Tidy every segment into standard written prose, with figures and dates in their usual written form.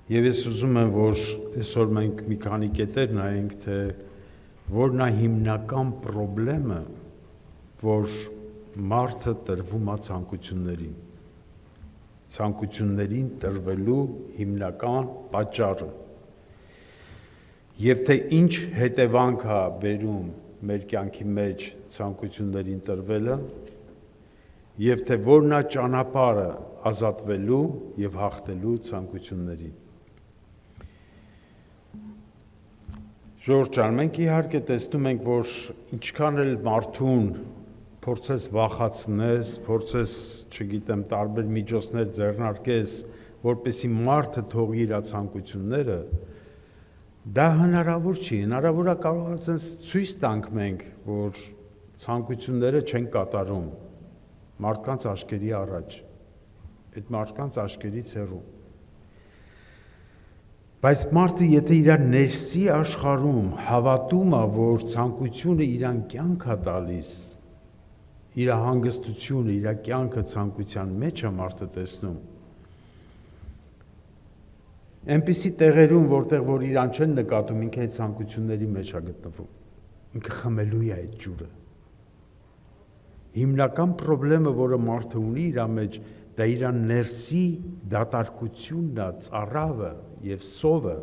Եվ ես ուզում եմ, որ այսօր մենք մի քանի կետեր նայենք, թե որն է հիմնական խնդրեմը, որ մարդը տրվում է ցանկություններին։ Ցանկություններին տրվելու հիմնական պատճառը։ Եվ թե ինչ հետևանք է բերում մեր կյանքի մեջ ցանկություններին տրվելը, եւ թե որն է ճանապարհը ազատվելու եւ հաղթելու ցանկություններին։ Ժողովուրդ ջան, մենք իհարկե տեսնում ենք, որ ինչքան էլ մարդուն փորձես վախացնես, փորձես, չգիտեմ, տարբեր միջոցներ ձեռնարկես, որպեսզի մարդը թողի իր ցանկությունները, դա հնարավոր չի, հնարավոր է կարող ասես ցույց տանք մենք, որ ցանկությունները չեն կատարում մարդկանց աչքերի առաջ, այդ մարդկանց աչքերից հեռու։ Բայց մարդը եթե իր ներսի աշխարհում հավատում է, որ ցանկությունը իրան կյանք է տալիս, իր հանգստությունը, իր կյանքը ցանկության մեջ է մարդը տեսնում, այնպիսի տեղերում, որտեղ որ իրան չեն նկատում, ինքը այդ ցանկությունների մեջ է գտնվում, ինքը խմելու է այդ ջուրը։ Հիմնական խնդրեմը, որը մարդը ունի իր մեջ, դա իր ներսի դատարկությունն է, ծարավը եւ սովը,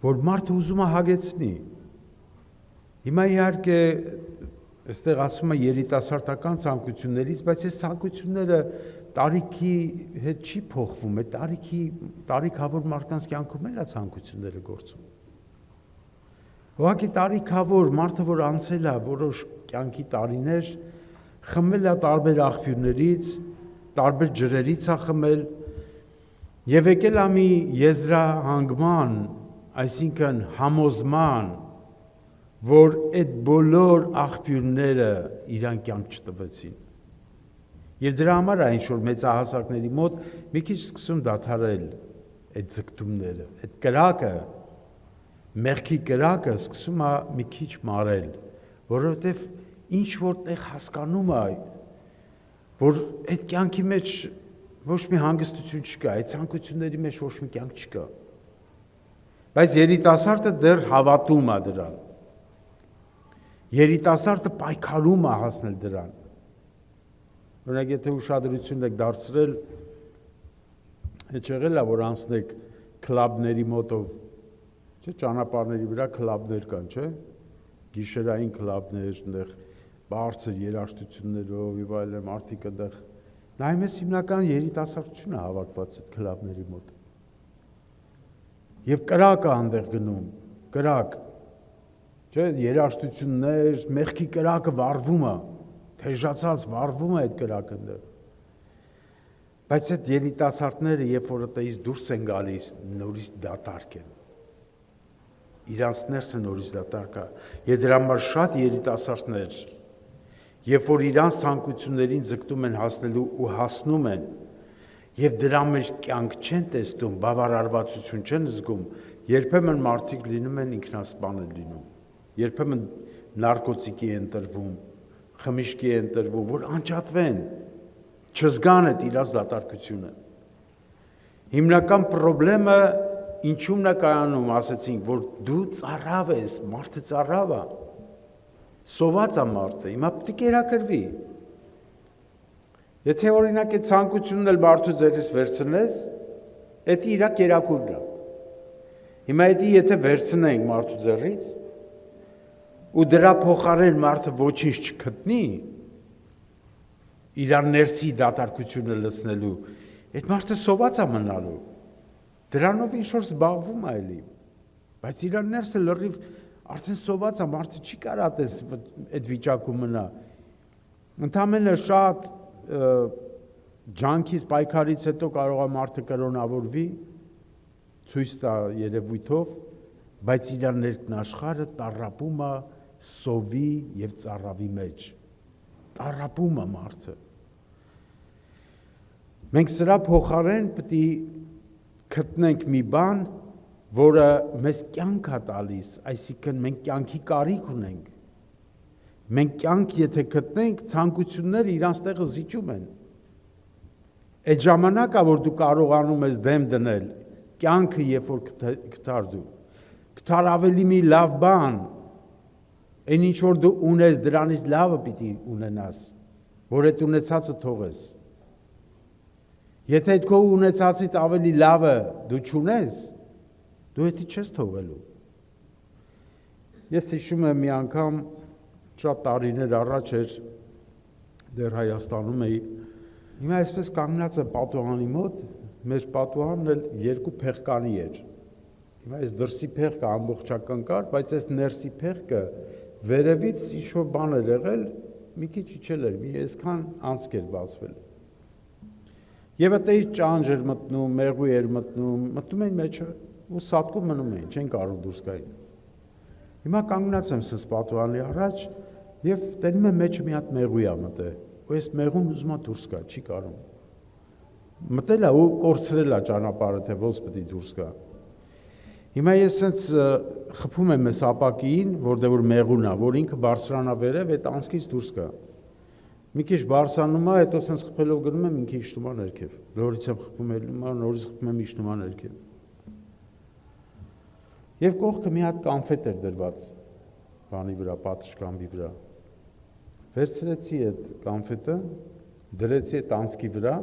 որ մարդը ուզում է հագեցնի։ Հիմա իհարկե այստեղ ասում է երիտասարդական ցանկություններից, բայց այս ցանկությունները տարիքի հետ չի փոխվում, այդ տարիքավոր մարդկանց կյանքում էլ է ցանկությունները գործում։ Ուղղակի տարիքավոր մարդը, որ անցել է որոշ կյանքի տարիներ, խմել է տարբեր աղբյուրներից, տարբեր ջրերից է խմել եւ եկել է մի եզրահանգման, այսինքն համոզման, որ այդ բոլոր աղբյուրները իրան կյանք չտվեցին։ Եվ դրա համար է ինչ-որ մեծահասակների մոտ մի քիչ սկսում դադարել այդ ձգտումները, այդ կրակը, մեղքի կրակը սկսում է մի քիչ մարել, որովհետև ինչ որտեղ հասկանում է, որ այդ կյանքի մեջ ոչ մի հանգստություն չկա, այդ ցանկությունների մեջ ոչ մի կյանք չկա։ Բայց երիտասարդը դեռ հավատում է դրան։ Երիտասարդը պայքարում է հասնել դրան։ Օրինակ, եթե ուշադրություն եք դարձրել, եղել է, որ անցնեք քլաբների մոտով, չէ, ճանապարհների վրա քլաբներ կան, չէ, գիշերային քլաբներ, այնտեղ բարձր երաժշտություններով եւ այլն, մարդիկ այնտեղ նայում ես հիմնական երիտասարդությունը հավաքված այդ քլաբների մոտ։ Եվ կրակ է այնտեղ գնում, կրակ, չէ, երաժշտություններ, մեղքի կրակը վառվում է, թեժացած վառվում է այդ կրակը այնտեղ։ Բայց այդ երիտասարդները, երբ որ այդտեղից դուրս են գալիս, նորից դատարկ են։ Իրանց ներսը նորից դատարկ է։ Եվ դրա համար շատ երիտասարդներ, երբ որ իրանց ցանկություններին ձգտում են հասնելու ու հասնում են, եւ դրա մեջ կյանք չեն տեսնում, բավարարվածություն չեն զգում, երբեմն մարդիկ լինում են ինքնասպան են լինում, երբեմն նարկոտիկի են տրվում, խմիչքի են տրվում, որ անջատվեն, չզգան այդ իրաց դատարկությունը։ Հիմնական խնդրեմը ինչումն է կայանում, ասեցինք, որ դու ծարավ ես, մարդը ծարավ է, սոված է մարդը, հիմա պետք է կերակրվի։ Եթե օրինակ այդ ցանկությունն էլ մարդու ձեռից վերցնես, դա իր կերակուրն է։ Հիմա դա եթե վերցնենք մարդու ձեռից, ու դրա փոխարեն մարդը ոչինչ չգտնի, իր ներսի դատարկությունը լցնելու, այդ մարդը սոված է մնալու, դրանով ինչ-որ զբաղվում է էլի, բայց իր ներսը լրիվ արդեն սոված է, մարդը չի կարա այդ վիճակում մնա, ընդամենը շատ ջանքից պայքարից հետո կարող է մարդը կրոնավորվի, ցույց տա երևույթով, բայց իր ներքնաշխարհը տառապում է սովի եւ ծարավի մեջ, տառապում է մարդը։ Մենք սրա փոխարեն պետք է գտնենք մի բան, որը մեզ կյանք է տալիս, այսինքն մենք կյանքի կարիք ունենք։ Մենք կյանք եթե գտնենք, ցանկությունները իրանց տեղը զիջում են։ Այդ ժամանակը, որ դու կարողանում ես դեմ դնել կյանքը երբ որ կտար դու, կտար ավելի մի լավ բան, այն ինչ որ դու ունես, դրանից լավը պիտի ունենաս, որ այդ ունեցածը թողես։ Եթե այդ քո ունեցածից ավելի լավը դու չունես, դու դա չես թողելու։ Ես հիշում եմ մի անգամ շատ տարիներ առաջ էր, դեռ Հայաստանում էի, հիմա այսպես կանգնած եմ պատուհանի մոտ, մեր պատուհանն էլ երկու փեղկանի էր։ Հիմա այս դրսի փեղկը ամբողջական կար, բայց այս ներսի փեղկը վերևից ինչ-որ բան էր եղել, մի քիչ իջել էր, մի այսքան անցք էր բացվել։ Եվ այդտեղից ճանճ էր մտնում, մեղու էր մտնում էին մեջը ու սատկում մնում էին, չեն կարող դուրս գային։ Հիմա կանգնած եմ սենց պատուհանի առաջ եւ տենում եմ մեջը մի հատ մեղու է մտել, ու այս մեղուն ուզում է դուրս գա, չի կարող։ Մտել է ու կորցրել է ճանապարհը, թե ոնց պետք է դուրս գա։ Հիմա ես սենց խփում եմ այս ապակին, որտեղ որ մեղուն է, որ ինքը բարձրանա վերև, այդ անցքից դուրս գա։ Մի քիչ բարձրանում է, հետո սենց խփելով գնում եմ, ինքը իջնում է ներքև։ Նորից եմ խփում, նորից խփում եմ, իջնում է ներքև։ Եվ կողքը մի հատ կանֆետ էր դրված բանի վրա, պատշգամբի վրա։ Վերցրեցի այդ կանֆետը, դրեցի այդ անցքի վրա,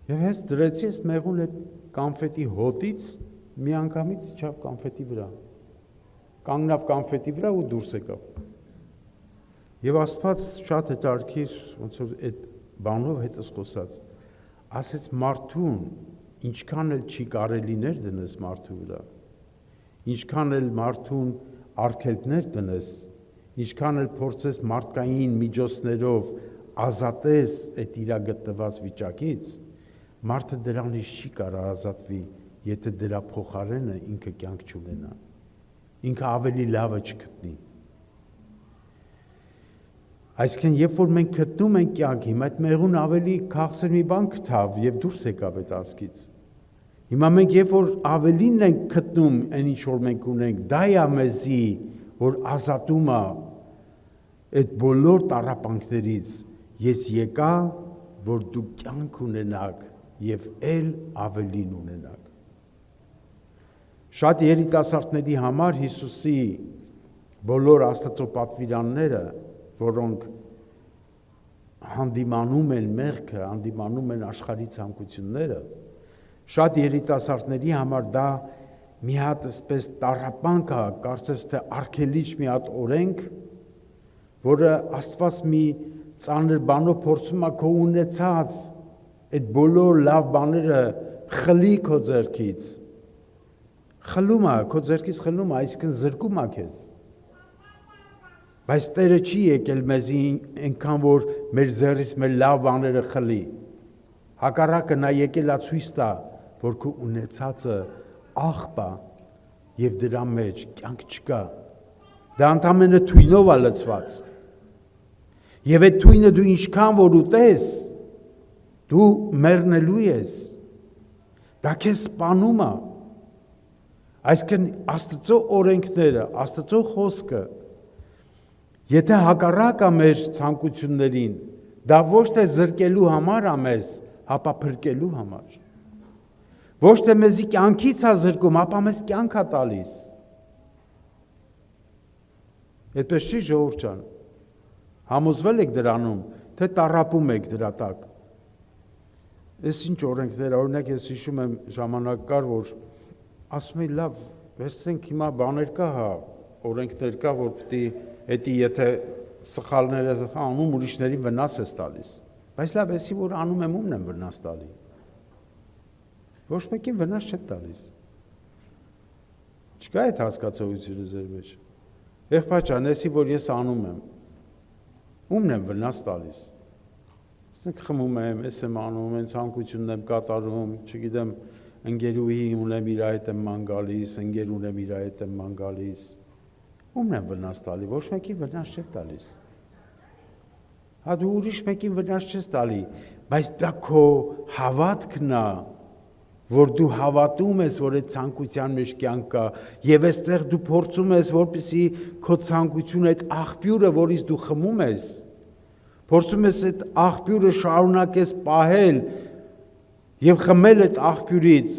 եւ հենց դրեցի այս մեղուն այդ կանֆետի հոտից մի անգամից իջավ կանֆետի վրա, կանգնավ կանֆետի վրա ու դուրս եկավ։ Եվ Աստված շատ հետաքրքիր, ոնց որ այդ բանով հետս խոսած, ասեց մարդուն ինչքան էլ չի կարելիներ դնես մարդու վրա, ինչքան էլ մարդուն արգելքներ դնես, ինչքան էլ փորձես մարդկային միջոցներով ազատես այդ իր գտնված վիճակից, մարդը դրանից չի կարող ազատվի, եթե դրա փոխարենը ինքը կյանք չունենա, ինքը ավելի լավը չգտնի։ Այսինքն, երբ որ մենք գտնում ենք կյանք, հիմա այդ մեղուն ավելի քաղցր մի բան գտավ եւ դուրս եկավ այդ ազգից։ Հիմա մենք երբ որ ավելին ենք գտնում այն ինչ որ մենք ունենք, դա է մեզի, որ ազատում է այդ բոլոր տառապանքներից, ես եկա, որ դու կյանք ունենաք եւ ել ավելին ունենաք։ Շատ երիտասարդների համար Հիսուսի բոլոր Աստծո պատվիրանները, որոնք հանդիմանում են մեղքը, հանդիմանում են աշխարհի ցանկությունները, շատ երիտասարդների համար դա մի հատ այսպես տառապանք է, կարծես թե արգելիչ մի հատ օրենք, որը Աստված մի ծանր բանով փորձում է քո ունեցած այդ բոլոր լավ բաները խլի քո ձեռքից, խլում է, քո ձեռքից խլում է, այսինքն զրկում է քեզ։ Բայց Տերը չի եկել մեզի այնքան, որ մեր ձեռից մեր լավ բաները խլի։ Հակառակը նա եկել է ցույց տա, որ քո ունեցածը աղբ է եւ դրա մեջ կյանք չկա։ Դա ընդամենը թույնով է լցված։ Եվ այդ թույնը դու ինչքան որ ուտես, դու մեռնելու ես։ Դա քեզ սպանում է։ Այսինքն Աստծո օրենքները, Աստծո խոսքը, եթե հակառակ է մեր ցանկություններին, դա ոչ թե զրկելու համար է մեզ, հապա փրկելու համար։ Ոչ թե մեզի կյանքից է զրկում, հապա մեզ կյանք է տալիս։ Այդպես չի ժողովուրդ ջան։ Համոզվել եք դրանում, թե տառապում եք դրա տակ։ Այս ինչ օրենքներ, օրինակ ես հիշում եմ ժամանակ կար, որ ասում էի լավ, վերցնենք հիմա բաներ կա, հա, օրենքներ կա, որ պետք է եթե սխալները անում ուրիշներին վնաս ես տալիս։ Բայց լավ, էսի որ անում եմ ումն եմ վնաս տալի։ Ոչ մեկին վնաս չեք տալիս։ Չկա այդ հասկացողությունը ձեր մեջ։ Եղբայր ջան, էսի որ ես անում եմ, ումն եմ վնաս տալիս։ Ասենք խմում եմ, ես եմ անում, այն ցանկությունն եմ կատարում, չգիտեմ, ընկերուհի ունեմ իր հետ եմ ման գալիս, ընկեր ունեմ իր հետ եմ ման գալիս։ Ումն եմ վնաս տալի, ոչ մեկին վնաս չեք տալիս։ Հա դու ուրիշ մեկին վնաս չես տալի, բայց դա քո հավատքն է, որ դու հավատում ես, որ այդ ցանկության մեջ կյանք կա, եւ այստեղ դու փորձում ես, որպեսզի քո ցանկությունը, այդ աղբյուրը, որից դու խմում ես, փորձում ես այդ աղբյուրը շարունակես պահել եւ խմել այդ աղբյուրից,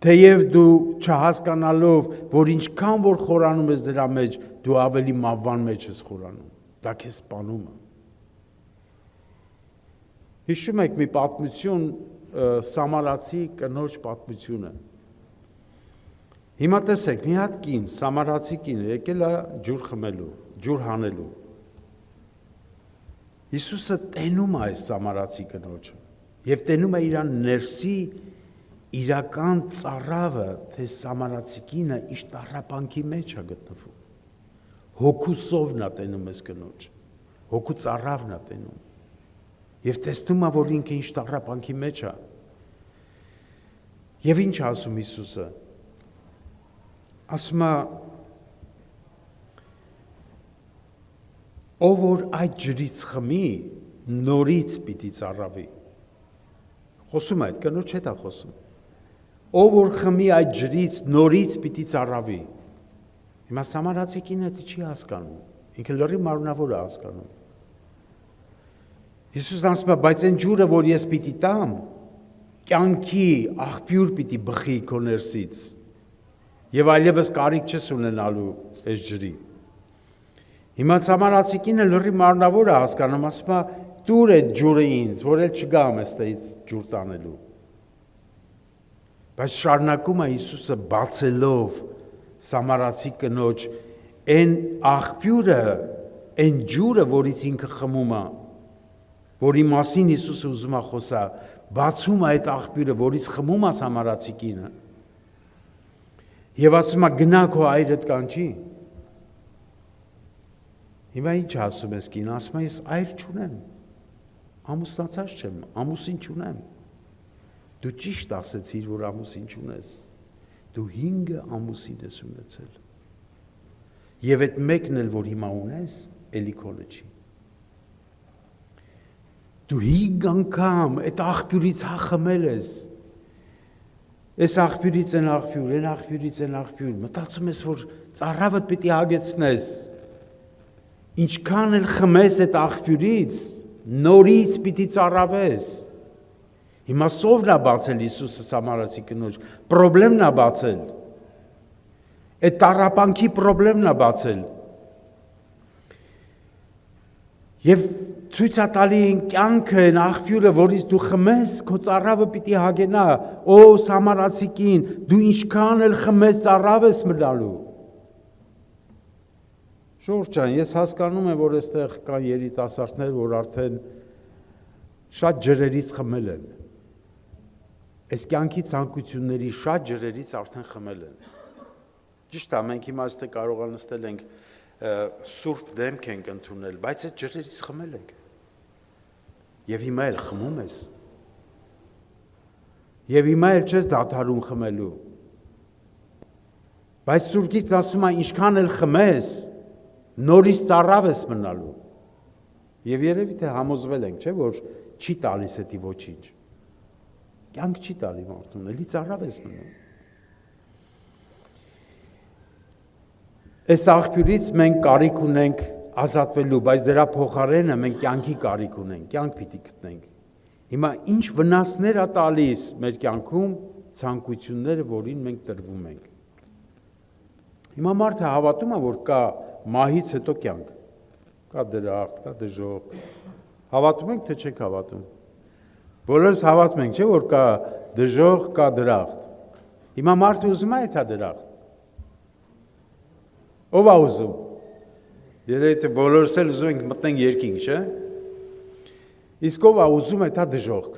Թեև դու չհասկանալով, որ ինչքան որ խորանում ես դրա մեջ, դու ավելի մավան մեջ ես խորանում, դա քեզ սպանում է։ Հիշում եք մի պատմություն, Սամարացի կնոջ պատմությունը։ Հիմա տեսեք, մի հատ կին, Սամարացի կինը եկել է ջուր խմելու, ջուր հանելու։ Հիսուսը տենում է այս Սամարացի կնոջը եւ տենում է իրան ներսի իրական ծառավը, թե Սամարացի կինը ինչ տառապանքի մեջ է գտնվում։ Հոգու սովն է տենում այս կնոջը, հոգու ծառավն է տենում։ Եվ տեսնում է, որ ինքը ինչ տառապանքի մեջ է։ Եվ ինչ ասում Հիսուսը։ Ասում է, ով որ այդ ջրից խմի, նորից պիտի ծառավի։ Խոսում է, այդ կնոջ հետ է խոսում։ Ով որ խմի այդ ջրից, նորից պիտի ծառավի։ Հիմա Սամարացի կինը դա չի հասկանում, ինքը լրի մարմնավոր է հասկանում։ Հիսուսն ասում է, բայց այն ջուրը, որ ես պիտի տամ, կյանքի աղբյուր պիտի բխի քո ներսից, եւ այլևս կարիք չես ունենալու այս ջրի։ Հիմա Սամարացի կինը լրի մարմնավոր է հասկանում, ասում է, տուր այդ ջուրը ինձ, որ էլ չգամ այստեղից ջուր տանելու։ Բայց շարունակում է Հիսուսը բացելով Սամարացի կնոջ այն աղբյուրը, այն ջուրը, որից ինքը խմում է, որի մասին Հիսուսը ուզում է խոսալ, բացում է այդ աղբյուրը, որից խմում է Սամարացի կինը։ Եվ ասում է, գնա քո այրդ կանչի։ Հիմա ինչ ասում ես կին, ասում է, ես այր չունեմ, ամուսնացած չեմ, ամուսին չունեմ։ Դու ճիշտ ասեցիր, որ ամուսին չունես, դու 5 ամուսին ես ունեցել։ Եվ այդ մեկն էլ, որ հիմա ունես, էլի քոնը չի։ Դու 5 անգամ այդ աղբյուրից խմել ես, այս աղբյուրից են աղբյուր, այն աղբյուրից են աղբյուր, մտածում ես, որ ծառավդ պիտի հագեցնես, ինչքան էլ խմես այդ աղբյուրից, նորից պիտի ծառավես։ Հիմա սովն է բացել Հիսուսը Սամարացի կնոջ, պրոբլեմն է բացել, այդ տառապանքի պրոբլեմն է բացել։ Եվ ցույց է տալի այն կյանքը, այն աղբյուրը, որից դու խմես, քո ծառավը պիտի հագենա, օ Սամարացի կին, դու ինչքան էլ խմես ծառավ ես մնալու։ Շուրջ ջան, ես հասկանում եմ, որ այստեղ կան երիտասարդներ, որ արդեն շատ ջրերից խմել են։ Այս կյանքի ցանկությունների շատ ջրերից արդեն խմել են։ Ճիշտ է, մենք հիմա այստեղ կարող անստել ենք սուրբ դեմք ենք ընդունել, բայց այդ ջրերից խմել ենք։ Եվ հիմա էլ խմում ես։ Եվ հիմա էլ չես դադարում խմելու։ Բայց Սուրբ Գիրքն ասում է, ինչքան էլ խմես, նորից ծառավ ես մնալու։ Եվ երևի թե համոզվել ենք, չէ, որ չի տալիս էդի ոչինչ։ Կյանք չի տալի մարդուն, էլի ծառավ ես մնում։ Այս աղբյուրից մենք կարիք ունենք ազատվելու, բայց դրա փոխարենը մենք կյանքի կարիք ունենք, կյանք պիտի գտնենք։ Հիմա ինչ վնասներ է տալիս մեր կյանքում ցանկությունները, որին մենք տրվում ենք։ Հիմա մարդը հավատում է, որ կա մահից հետո կյանք, կա դրախտ, կա դժոխք։ Հավատում ենք, թե չենք հավատում։ Բոլորս հավատում ենք, չէ՞, որ կա դժոխք, կա դրախտ։ Հիմա մարդը ուզում է այդ դրախտ։ Ով է ուզում։ Երևի թե բոլորս էլ ուզում ենք մտնենք երկինք, չէ՞։ Իսկ ով է ուզում այդ դժոխք։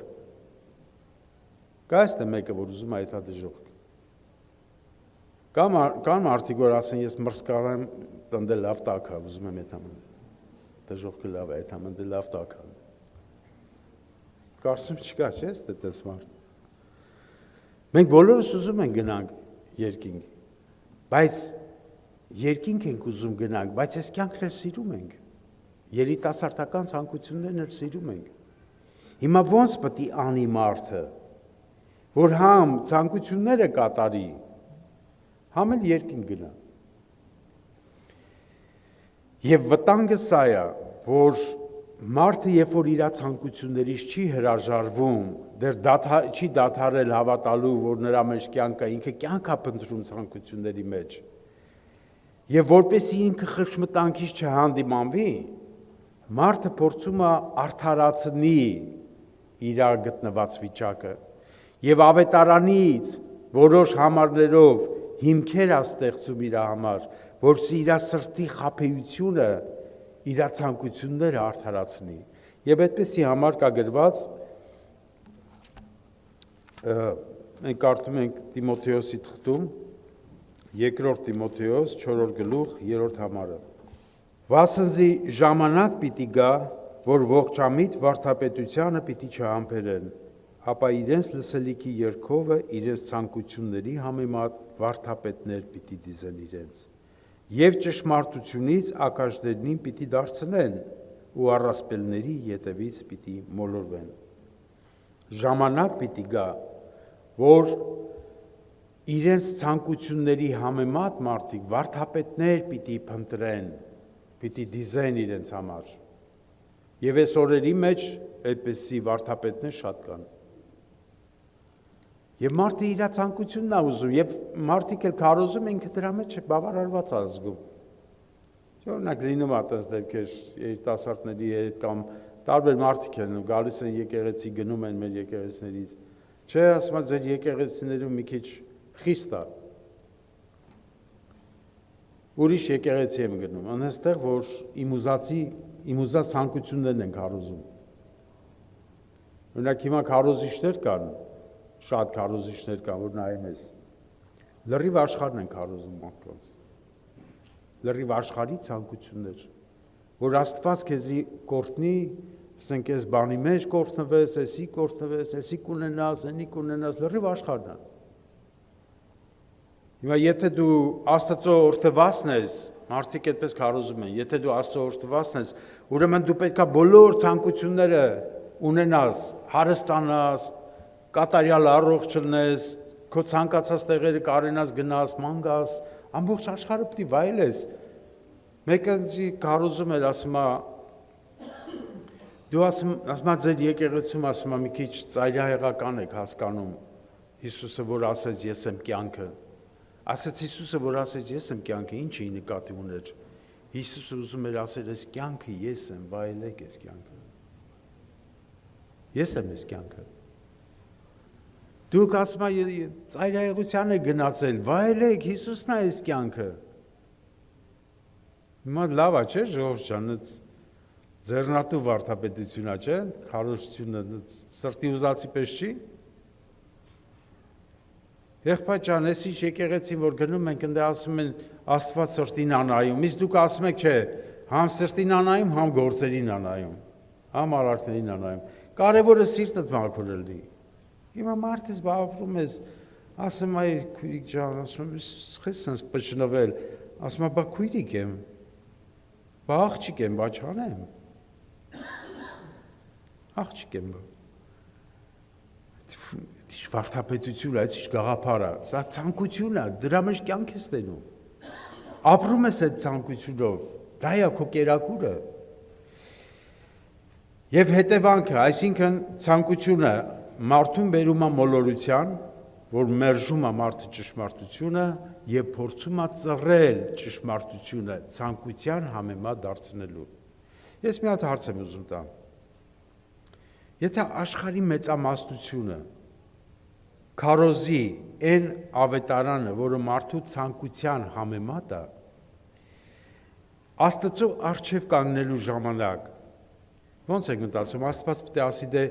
Կա այստեղ մեկը, որ ուզում է այդ դժոխք։ Կան մարդիկ, որ ասեն, ես մրսկարեմ տնդե լավ տակա, ուզում եմ այդ ամեն։ Դժոխքը լավ է, այդ ամեն լավ տակա։ Կարծում չկա, չէ՞, այդպես մարդ։ Մենք բոլորս ուզում ենք գնանք երկինք, բայց երկինք ենք ուզում գնանք, բայց այս կյանքն էլ սիրում ենք, երիտասարդական ցանկություններն էլ սիրում ենք։ Հիմա ո՞նց պետք է անի մարդը, որ համ ցանկությունները կատարի, համ էլ երկինք գնա։ Եվ վտանգը սա է, որ մարդը երբ որ իր ցանկություններից չի հրաժարվում, դեռ չի դադարել հավատալու, որ նրա մեջ կյանք է, ինքը կյանք է փնտրում ցանկությունների մեջ։ Եվ որպեսզի ինքը խշմտանքից չհանդիմանվի, մարդը փորձում է արդարացնի իր գտնված վիճակը եւ ավետարանից որոշ համարներով հիմքեր է ստեղծում իր համար, որպեսզի իր սրտի խաբեությունը, իր ցանկությունները արդարացնի։ Եվ այդպեսի համար կա գրված, մենք կարդում ենք Տիմոթեոսի թղթում, 2 Տիմոթեոս 4 գլուխ 3 համարը։ Վասնզի ժամանակ պիտի գա, որ ողջամիտ վարդապետությանը պիտի չհամբերեն, ապա իրենց լսելիքի երգովը իրենց ցանկությունների համեմատ վարդապետներ պիտի դիզեն իրենց, եւ ճշմարտությունից ակաշներնին պիտի դարձնեն ու առասպելների ետևից պիտի մոլորվեն։ Ժամանակ պիտի գա, որ իրենց ցանկությունների համեմատ մարդիկ վարդապետներ պիտի փնտրեն, պիտի դիզեն իրենց համար։ Եվ այս օրերի մեջ այդպիսի վարդապետներ շատ կան։ Եվ մարդը իր ցանկությունն է ուզում, եւ մարդիկ էլ քարոզում են, ինքը դրա մեջ բավարարված է զգում։ Օրինակ լինում է այդպես դեպքեր երիտասարդների հետ կամ տարբեր մարդիկ են գալիս են եկեղեցի, գնում են մեր եկեղեցիներից։ Չէ, ասում եմ, ձեր եկեղեցիներում մի քիչ խիստ է։ Ուրիշ եկեղեցի եմ գնում, այնտեղ որ իմ ուզած ցանկություններն են քարոզում։ Օրինակ հիմա քարոզիչներ կան, շատ քարոզիչներ կան, որ նայում ես։ Լրիվ աշխարհն են քարոզում մարդկանց։ Լրիվ աշխարհի ցանկություններ, որ Աստված քեզի կորտնի, ասենք ես բանի մեջ կորտնվես, էսի կորտնվես, էսի կունենաս, էնի կունենաս, լրիվ աշխարհն է։ Հիմա եթե դու Աստծո օրհնվածն ես, մարդիկ այդպես քարոզում են, եթե դու Աստծո օրհնվածն ես, ուրեմն դու պետքա բոլոր ցանկությունները ունենաս, հարստանաս, կատարյալ առողջ լինես, քո ցանկացած տեղերը կարենաս գնաս, մանգաս, ամբողջ աշխարհը պիտի վայելես։ Մեկը քարոզում էր, ասում է, դու ասում ձեր եկեղեցում ասում մի քիչ ծայրահեղական եք հասկանում Հիսուսը, որ ասեց ես եմ կյանքը։ Ասեց Հիսուսը, որ ասեց ես եմ կյանքը, ի՞նչ է նկատի ուներ։ Հիսուսը ուզում էր ասել, այս կյանքը ես եմ, վայելեք այս կյանքը։ Ես եմ այս կյանքը։ Դուք ասում եք ծայրահեղության եք գնացել, վայելեք, Հիսուսն է այս կյանքը։ Հիմա լավ է, չէ՞, ժողովուրդ ջան, ձեռնատու վարդապետությունա, չէ՞, քարոզությունը սրտի ուզածի պես չի։ Եղբայր ջան, ես ինչ եկեղեցին որ գնում ենք, ընդ ասում են Աստված սրտին անայում, իսկ դուք ասում եք չէ, համ սրտին անայում, համ գործերին անայում, համ արարքներին անայում։ Կարևորը սիրտդ մաքուր լինի։ Հիմա մարդես բավարարում ես, ասում այ քույրիկ ջան, ասում ես խես sense պշնվել, ասում բա քույրիկ եմ, բա աղջիկ եմ, բա չանեմ։ Աղջիկ եմ։ Ինչ վարդապետություն է, ինչ գաղափար է, սա ցանկություն է, դրա մեջ կյանք ես տենում։ Ապրում ես այդ ցանկությունով, դա է քո կերակուրը։ Եվ հետևանքը, այսինքն ցանկությունը մարդուն բերում է մոլորության, որ մերժում է մարդը ճշմարտությունը եւ փորձում է ծռել ճշմարտությունը ցանկության համեմատ դարձնելու։ Ես մի հատ հարց եմ ուզում տամ։ Եթե աշխարհի մեծամասնությունը քարոզի այն ավետարանը, որը մարդու ցանկության համեմատ է, Աստծո առջև կանգնելու ժամանակ ո՞նց եք մտածում, Աստված պետք է ասի դե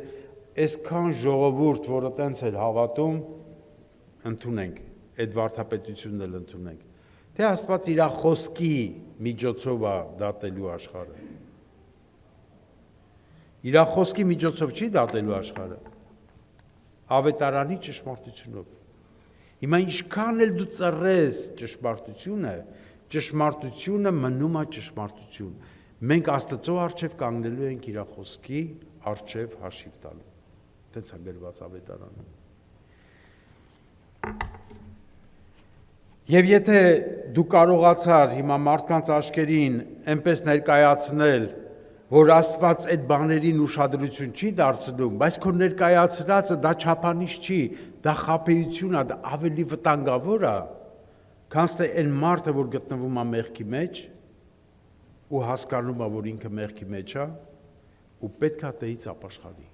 այսքան ժողովուրդ, որը տենց էր հավատում, ընդունենք, այդ վարդապետությունն էլ ընդունենք։ Թե Աստված իր խոսքի միջոցով է դատելու աշխարհը։ Իր խոսքի միջոցով չի դատելու աշխարհը։ Ավետարանի ճշմարտությունով։ Հիմա ինչքան էլ դու ծռես ճշմարտությունը, ճշմարտությունը մնում է ճշմարտություն։ Մենք Աստծո առջև կանգնելու ենք իր խոսքի առջև հաշիվ տալու։ Տենց է գրված ավետարանում։ Եվ եթե դու կարողացար հիմա մարդկանց աչքերին այնպես ներկայացնել, որ Աստված այդ բաներին ուշադրություն չի դարձնում, բայց քո ներկայացրածը դա չափանիշ չի, դա խաբեություն է, դա ավելի վտանգավոր է, քան թե այն մարդը, որ գտնվում է մեղքի մեջ ու հասկանում է, որ ինքը մեղքի մեջ է ու պետք է դից ապաշխարի։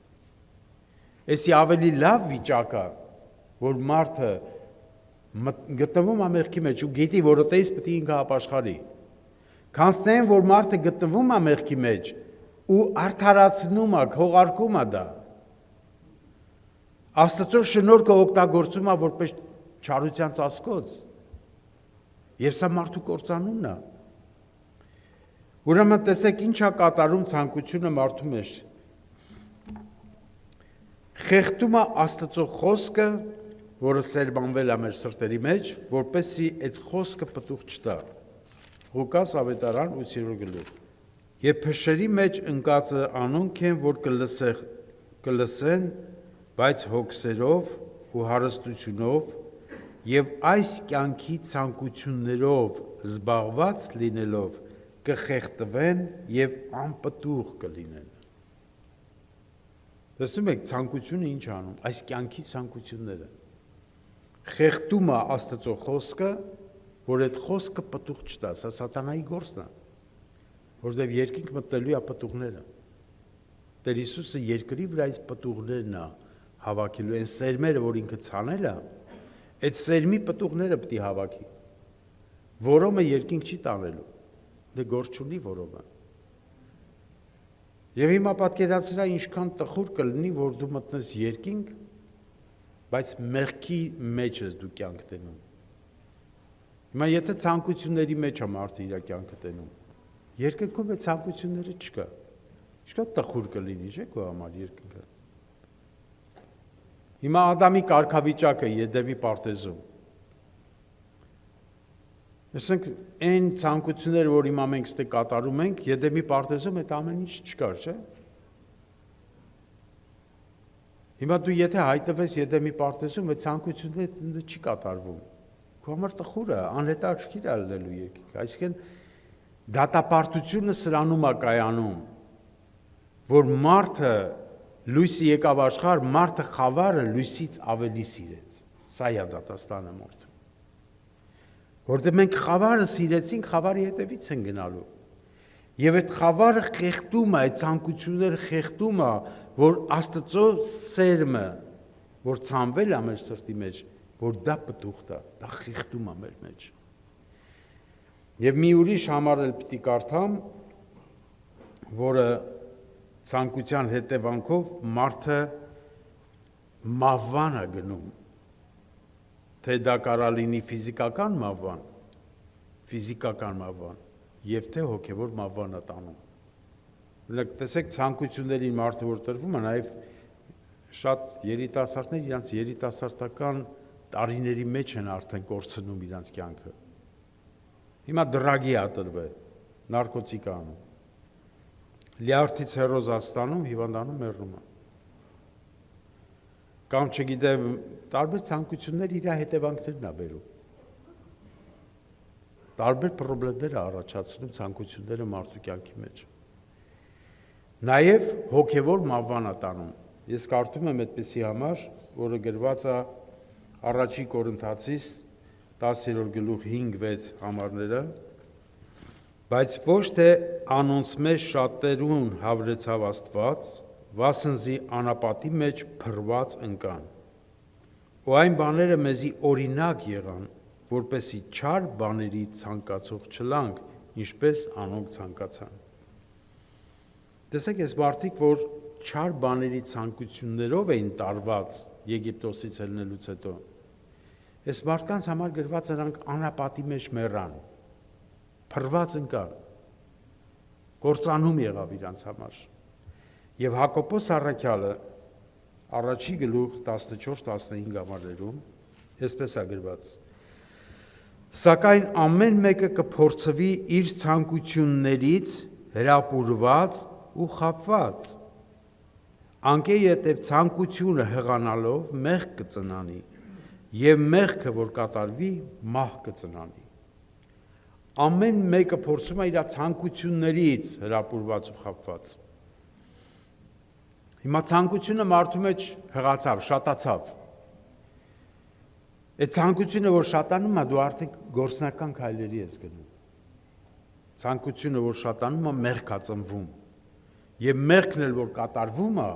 Էսի ավելի լավ վիճակ է, որ մարդը գտնվում է մեղքի մեջ ու գիտի, որ դից պետք է ինքը ապաշխարի, քան թե որ մարդը գտնվում է մեղքի մեջ ու արդարացնում է, քողարկում է դա։ Աստծո շնորհքը օգտագործում է որպես չարության ծածկոց։ Եվ սա մարդու կործանումն է։ Ուրեմն տեսեք ինչ է կատարում ցանկությունը մարդու մեջ։ Խեղդում է Աստծո խոսքը, որը սերմանվել է մեր սրտերի մեջ, որպեսզի այդ խոսքը պտուղ չտա։ Ղուկաս ավետարան 8-րդ գլուխ։ Եվ փշերի մեջ ընկածը անոնք են, որ կլսեն, բայց հոգսերով ու հարստությունով եւ այս կյանքի ցանկություններով զբաղված լինելով կխեղդվեն եւ անպտուղ կլինեն։ Տեսնում եք ցանկությունը ինչ անում, այս կյանքի ցանկությունները։ Խեղդում է Աստծո խոսքը, որ այդ խոսքը պտուղ չտա, սա սատանայի գործն է։ Որտեղ երկինք մտնելու է պտուղները։ Տեր Հիսուսը երկրի վրա այս պտուղներն է հավաքելու, այն սերմերը, որ ինքը ցանել է, այդ սերմի պտուղները պետք է հավաքի։ Որոմը երկինք չի տանելու, դե գործ չունի որոմը։ Եվ հիմա պատկերացրա ինչքան տխուր կլինի, որ դու մտնես երկինք, բայց մեղքի մեջ ես դու կյանք տենում։ Հիմա եթե ցանկությունների մեջ է մարդը իր կյանքը տենում, երկնքում է ցանկությունները չկա։ Ինչքա տխուր կլինի, չէ՞ քո համար երկինքը։ Հիմա Ադամի կարգավիճակը Եդեմի պարտեզում։ Ասենք այն ցանկությունները, որ հիմա մենք ստե կատարում ենք, Եդեմի պարտեզում այդ ամեն ինչ չկար, չէ՞։ Հիմա դու եթե հայտնվես Եդեմի պարտեզում, այդ ցանկությունները չի կատարվում։ Քո համար տխուր է, անհետաչքիր է լինելու երկինքը, այսինքն դատապարտությունը սրանում է կայանում, որ մարդը լույսի եկավ աշխարհ, մարդը խավարը լույսից ավելի սիրեց։ Սա է դատաստանը մարդու։ Որտեղ մենք խավարը սիրեցինք, խավարի հետևից են գնալու։ Եվ այդ խավարը խեղդում է, այդ ցանկությունները խեղդում է, որ Աստծո սերմը, որ ցանվել է մեր սրտի մեջ, որ դա պտուղ տա, դա խեղդում է մեր մեջ։ Եվ մի ուրիշ համար էլ պիտի կարդամ, որը ցանկության հետևանքով մարդը մահվան է գնում, թե դա կարա լինի ֆիզիկական մահվան, եւ թե հոգեվոր մահվան է տանում։ Օրինակ տեսեք ցանկություններին մարդը որ տրվում է, նաեւ շատ երիտասարդներ իրանց երիտասարդական տարիների մեջ են արդեն կորցնում իրանց կյանքը։ Հիմա դրագի է տրվել, նարկոտիկ անում։ Լյարդից հերոզած ստանում, հիվանդանում մեռնում է։ Կամ չգիտեմ, տարբեր ցանկություններ իր հետևանքներն է բերում։ Տարբեր խնդիրներ է առաջացնում ցանկությունները մարդու կյանքի մեջ։ Նաև հոգևոր մահվան է տանում։ Ես կարդում եմ այդպիսի համար, որը գրված է Առաջին Կորինթացիս 10-րդ գլուխ 5-6 համարները, բայց ոչ թե անոնց մեջ շատերուն հավրեցավ Աստված, վասնզի անապատի մեջ փռված ընկան։ Ու այն բաները մեզի օրինակ եղան, որպեսի չար բաների ցանկացող չլանք, ինչպես անոնք ցանկացան։ Տեսեք, այս մարդիկ, որ չար բաների ցանկություններով էին տարված Եգիպտոսից ելնելուց հետո, այս մարդկանց համար գրված նրանք անապատի մեջ մեռան, փռված ընկան, կործանում եղավ իրանց համար։ Եվ Հակոբոս առաքյալը առաջի գլուխ 14-15 համարներում այսպես է գրված. Սակայն ամեն մեկը կփորձվի իր ցանկություններից հրապուրված ու խաբված, անկե յետև ցանկությունը հղանալով մեղք կծնանի, և մեղքը, որ կատարվի, մահ կծնանի։ ամեն մեկը փորձում է իր ցանկություններից հրապուրված ու խաբված։ Հիմա ցանկությունը մարդու մեջ հղացավ, շատացավ։ Այդ ցանկությունը, որ շատանում է, դու արդեն գործնական քայլերի ես գնում։ Ցանկությունը, որ շատանում է, մեղք է ծնվում։ Եվ մեղքն էլ, որ կատարվում է,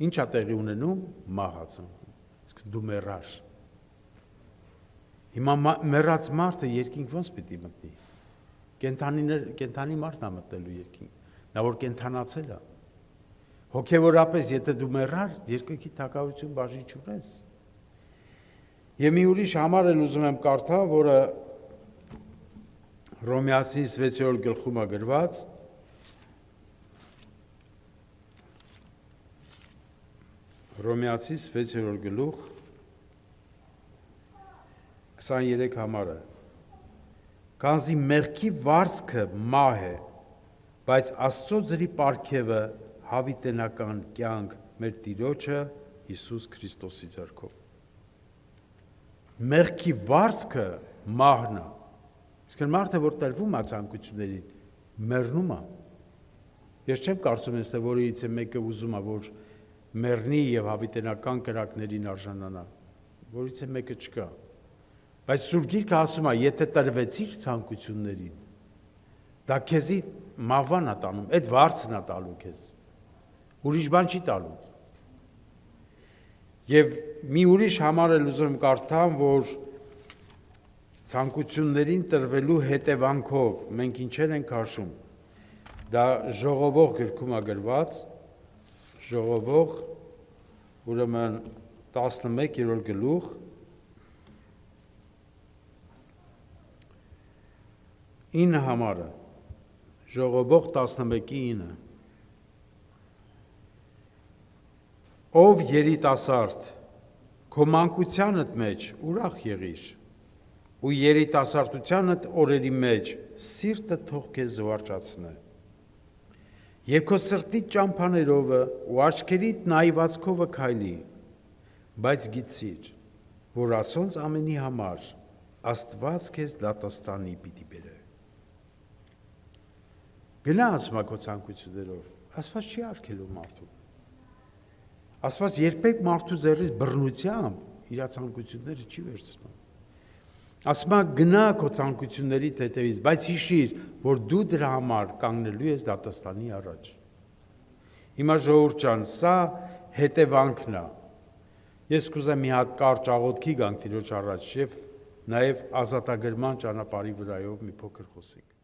ինչ է տեղի ունենում, մահ է ծնվում։ Իսկ դու մեռար։ Հիմա մեռած մարդը երկինք ոնց պիտի մտնի։ Կենդանի մարդն է մտնելու երկինք, նա որ կենդանացել է։ Հոգևորապես, եթե դու մեռար, երկնքի թագավորություն բաժի չունես։ Եվ մի ուրիշ համար էլ ուզում եմ կարդալ, որը Հռոմեացի 6-րդ գլխում է գրված, Հռոմեացի 6-րդ գլուխ 23 համարը, քանզի մեղքի վարձքը մահ է, բայց Աստծո ձրի պարգևը հավիտենական կյանք մեր Տիրոջը Հիսուս Քրիստոսի ձեռքով։ Մեղքի վարձքը մահն է։ Իսկ մարդը, որ տրվում է ցանկություններին, մեռնում է։ Ես չեմ կարծում, թե որից է մեկը ուզում է, որ մեռնի եւ հավիտենական կրակներին արժանանա, որից է մեկը չկա։ Բայց Սուրբ Գիրքը ասում է, եթե տրվեցիր ցանկություններին, դա քեզի մահվան է տանում, այդ վարձն է տալու քեզ։ Ուրիշ բան չի տալու։ Եվ մի ուրիշ համար էլ ուզում եմ կարդամ, որ ցանկություններին տրվելու հետևանքով մենք ինչեր ենք հաշում։ Դա Ժողովող գրքում է գրված, Ժողովող, ուրեմն 11-րդ գլուխ 9 համարը, Ժողովող 11-9, ով երիտասարդ, քո մանկությանդ մեջ ուրախ եղիր, ու երիտասարդությանդ օրերի մեջ սիրտը թող քեզ զվարճացնե, և քո սրտի ճամփաներովը ու աչքերիդ նայվածքովը քայլի, բայց գիտիր, որ ասոնց ամենի համար Աստված քեզ դատաստանի պիտի բերե։ Գնա ասում քո ցանկություններով, Աստված չի արգելում մարդուն։ Աստված երբեք մարդու ձեռից բռնությամբ իր ցանկությունները չի վերցնում։ Ասում գնա քո ցանկությունների հետևից, բայց հիշիր, որ դու դրա համար կանգնելու ես դատաստանի առաջ։ Հիմա ժողովուրդ ջան, սա հետևանքն է։ Ես կուզեմ մի հատ կարճ աղոթքի գանք Տիրոջ առաջ եւ նաև ազատագրման ճանապարհի վրայով մի փոքր խոսենք։